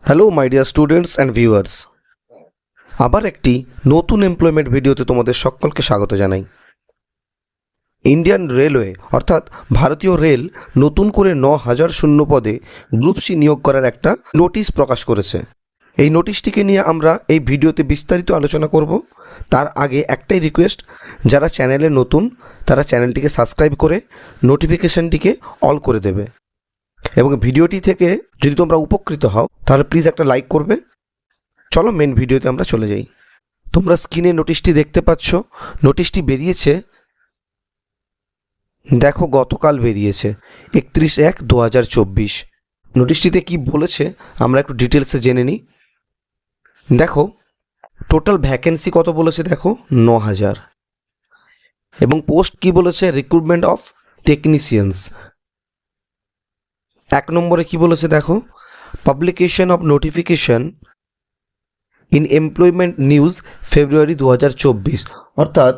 Hello my dear students and viewers, আবার একটি নতুন এমপ্লয়মেন্ট ভিডিওতে তোমাদের সকলকে স্বাগত জানাই। ইন্ডিয়ান রেলওয়ে অর্থাৎ ভারতীয় রেল নতুন করে 9,000 শূন্য পদে গ্রুপ সি নিয়োগ করার একটা নোটিশ প্রকাশ করেছে। এই নোটিশটিকে নিয়ে আমরা এই ভিডিওতে বিস্তারিত আলোচনা করব। তার আগে একটাই রিকোয়েস্ট, যারা চ্যানেলে নতুন তারা চ্যানেলটিকে সাবস্ক্রাইব করে নোটিফিকেশানটিকে অল করে দেবে, এবং ভিডিওটি থেকে যদি তোমরা উপকৃত হও তাহলে প্লিজ একটা লাইক করবে। চলো মেন ভিডিওতে আমরা চলে যাই। তোমরা স্ক্রিনে নোটিশটি দেখতে পাচ্ছ। নোটিশটি বেরিয়েছে, দেখো গতকাল বেরিয়েছে 31/1/2024। নোটিশটিতে কি বলেছে আমরা একটু ডিটেলসে জেনে নিই। দেখো টোটাল ভ্যাকেন্সি কত বলেছে, দেখো 9,000, এবং পোস্ট কি বলেছে, রিক্রুটমেন্ট অফ টেকনিশিয়ানস। 1 নম্বরে কি বলেছে দেখো, publication of notification in employment news February 2024। অর্থাৎ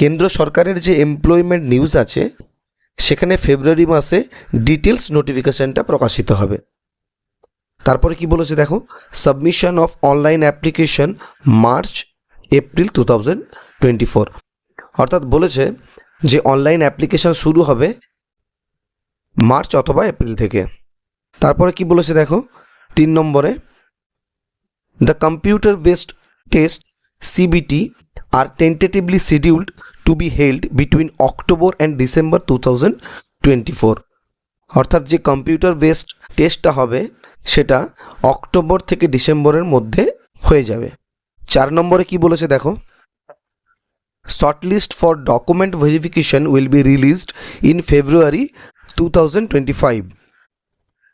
কেন্দ্র সরকারের যে এমপ্লয়মেন্ট নিউজ আছে সেখানে ফেব্রুয়ারি মাসে ডিটেলস নোটিফিকেশনটা প্রকাশিত হবে। তারপরে কি বলেছে দেখো, submission of online application March April 2024। অর্থাৎ বলেছে যে অনলাইন অ্যাপ্লিকেশন শুরু হবে মার্চ অথবা এপ্রিল থেকে। তারপরে কি বলেছে দেখো 3 নম্বরে, the computer based test CBT are tentatively scheduled to be held between October and December 2024। অর্থাৎ যে কম্পিউটার বেসড টেস্টটা হবে সেটা অক্টোবর থেকে ডিসেম্বরের মধ্যে হয়ে যাবে। 4 নম্বরে কি বলেছে দেখো, shortlist for document verification will be released in February 2025।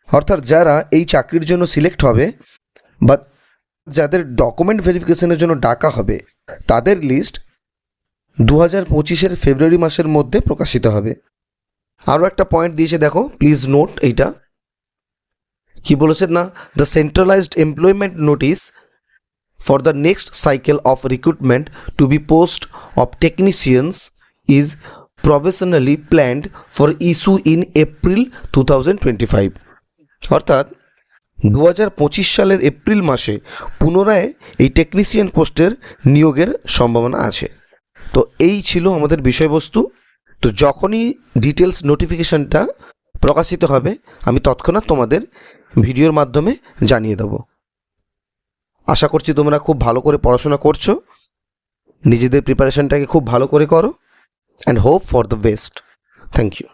অর্থাৎ যারা এই চাকরির জন্য সিলেক্ট হবে বা যাদের ডকুমেন্ট ভেরিফিকেশনের জন্য ডাকা হবে তাদের লিস্ট 2025-এর ফেব্রুয়ারি মাসের মধ্যে প্রকাশিত হবে। আরও একটা পয়েন্ট দিয়েছে দেখো, প্লিজ নোট। এইটা কি বলেছে না, the centralised employment notice for the next cycle of recruitment to be post of technicians is provisionally planned for issue in April 2025। অর্থাৎ 2025 সালের এপ্রিল মাসে পুনরায় এই টেকনিশিয়ান পোস্টের নিয়োগের সম্ভাবনা আছে। তো এই ছিল আমাদের বিষয়বস্তু। তো যখনই ডিটেলস নোটিফিকেশানটা প্রকাশিত হবে আমি তৎক্ষণাৎ তোমাদের ভিডিওর মাধ্যমে জানিয়ে দেব। আশা করছি তোমরা খুব ভালো করে পড়াশোনা করছো, নিজেদের প্রিপারেশনটাকে খুব ভালো করে করো, and hope for the best. Thank you.